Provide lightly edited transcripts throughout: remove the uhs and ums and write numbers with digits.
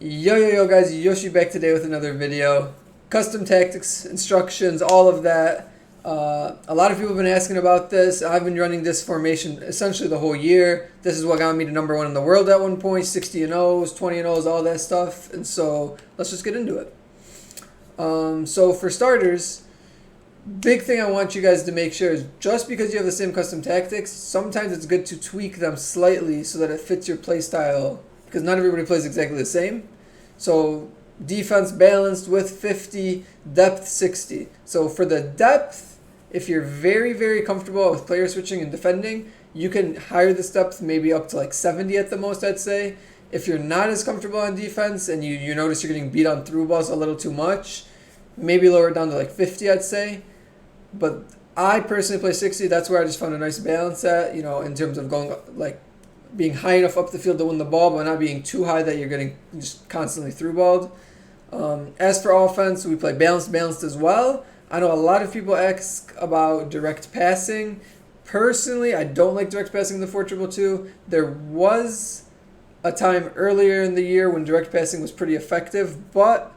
Yo guys, Yoshi back today with another video. Custom tactics, instructions, all of that. A lot of people have been asking about this. I've been running this formation essentially the whole year. This is what got me to #1 in the world at one point, 60 and O's, 20 and O's, all that stuff. And so let's just get into it. So for starters, big thing I want you guys to make sure is just because you have the same custom tactics, sometimes it's good to tweak them slightly so that it fits your play style, because not everybody plays exactly the same. So defense balanced with 50, depth 60. So for the depth, if you're very comfortable with player switching and defending, you can higher this depth maybe up to like 70 at the most, I'd say. If you're not as comfortable on defense and you notice you're getting beat on through balls a little too much, maybe lower it down to like 50, I'd say. But I personally play 60. That's where I just found a nice balance at, in terms of going like being high enough up the field to win the ball, but not being too high that you're getting just constantly through balled. As for offense, we play balanced as well. I know a lot of people ask about direct passing. Personally, I don't like direct passing in the 4-2-2. There was a time earlier in the year when direct passing was pretty effective, but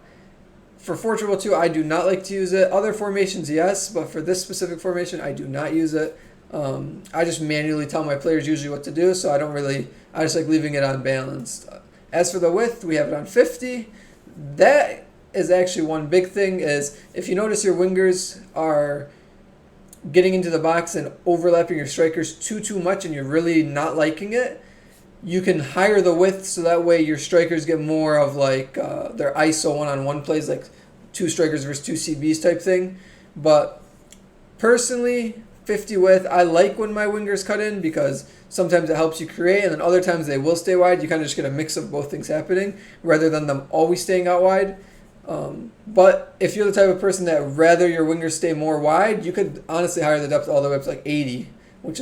for 4-2-2, I do not like to use it. Other formations, yes, but for this specific formation, I do not use it. I just manually tell my players usually what to do, so I just like leaving it unbalanced. As for the width, we have it on 50. That is actually one big thing, is if you notice your wingers are getting into the box and overlapping your strikers too much and you're really not liking it, you can higher the width so that way your strikers get more of like their ISO one-on-one plays, like 2 strikers versus 2 CBs type thing. But personally, 50 width, I like when my wingers cut in because sometimes it helps you create, and then other times they will stay wide. You kind of just get a mix of both things happening rather than them always staying out wide. But if you're the type of person that rather your wingers stay more wide, you could honestly higher the depth all the way up to like 80, which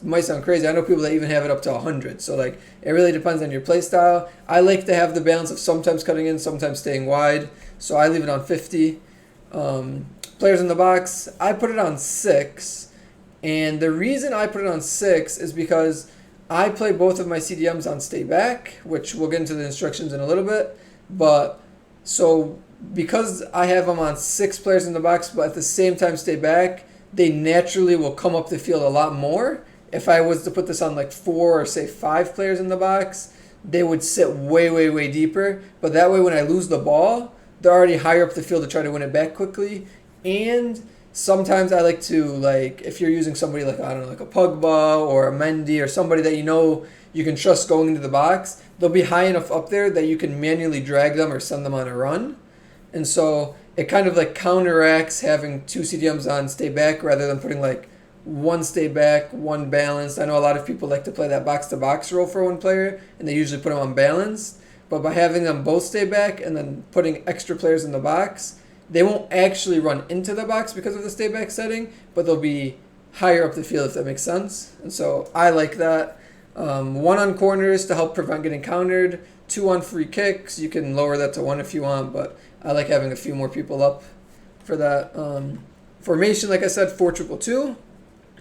might sound crazy. I know people that even have it up to 100. So like it really depends on your play style. I like to have the balance of sometimes cutting in, sometimes staying wide. So I leave it on 50. Players in the box, I put it on 6. And the reason I put it on 6 is because I play both of my CDMs on stay back, which we'll get into the instructions in a little bit. But so because I have them on 6 players in the box, but at the same time stay back, they naturally will come up the field a lot more. If I was to put this on like 4 or say 5 players in the box, they would sit way deeper. But that way when I lose the ball, they're already higher up the field to try to win it back quickly. And sometimes I like to, like, if you're using somebody like, I don't know, like a Pogba or a Mendy or somebody that you can trust going into the box, they'll be high enough up there that you can manually drag them or send them on a run. And so it kind of like counteracts having 2 CDMs on stay back rather than putting like 1 stay back, 1 balanced. I know a lot of people like to play that box-to-box role for one player, and they usually put them on balanced. But by having them both stay back and then putting extra players in the box, they won't actually run into the box because of the stay back setting, but they'll be higher up the field, if that makes sense. And so I like that. 1 on corners to help prevent getting countered. 2 on free kicks. You can lower that to 1 if you want, but I like having a few more people up for that. Formation, like I said, 4-2-2.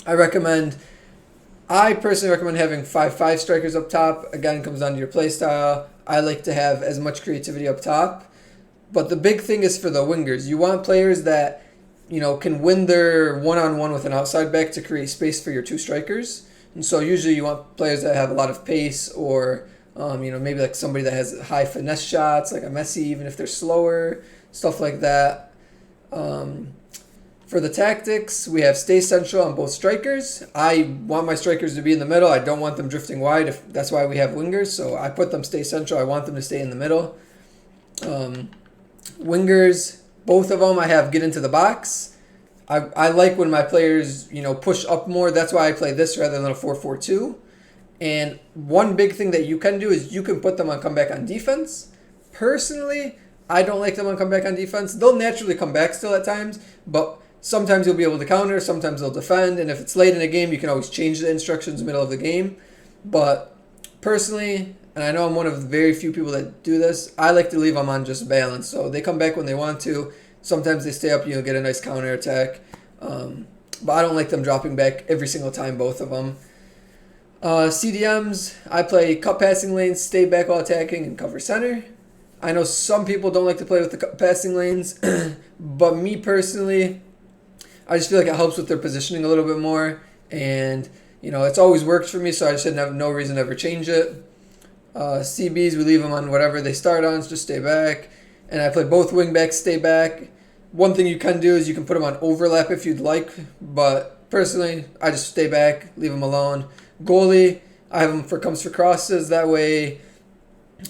I personally recommend having 5-5 strikers up top. Again, it comes down to your play style. I like to have as much creativity up top. But the big thing is for the wingers. You want players that, can win their one-on-one with an outside back to create space for your 2 strikers. And so usually you want players that have a lot of pace, or, maybe like somebody that has high finesse shots, like a Messi, even if they're slower, stuff like that. For the tactics, we have stay central on both strikers. I want my strikers to be in the middle. I don't want them drifting wide. That's why we have wingers. So I put them stay central. I want them to stay in the middle. Wingers, both of them I have get into the box. I like when my players, push up more. That's why I play this rather than a 4-4-2. And one big thing that you can do is you can put them on comeback on defense. Personally, I don't like them on comeback on defense. They'll naturally come back still at times, but sometimes you'll be able to counter, sometimes they'll defend, and if it's late in a game, you can always change the instructions middle of the game. But personally, and I know I'm one of the very few people that do this, I like to leave them on just balance. So they come back when they want to. Sometimes they stay up, get a nice counter attack. But I don't like them dropping back every single time, both of them. CDMs, I play cut passing lanes, stay back while attacking, and cover center. I know some people don't like to play with the passing lanes, but me personally, I just feel like it helps with their positioning a little bit more. And, it's always worked for me, so I just have no reason to ever change it. CBs, we leave them on whatever they start on, so just stay back. And I play both wing backs, stay back. One thing you can do is you can put them on overlap if you'd like, but personally, I just stay back, leave them alone. Goalie, I have them comes for crosses. That way,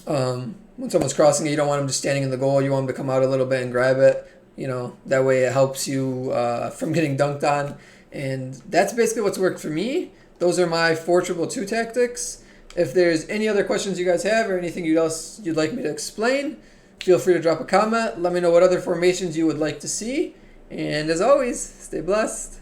when someone's crossing it, you don't want them just standing in the goal. You want them to come out a little bit and grab it. That way it helps you from getting dunked on. And that's basically what's worked for me. Those are my 4-2-2 tactics. If there's any other questions you guys have or anything else you'd like me to explain, feel free to drop a comment. Let me know what other formations you would like to see. And as always, stay blessed.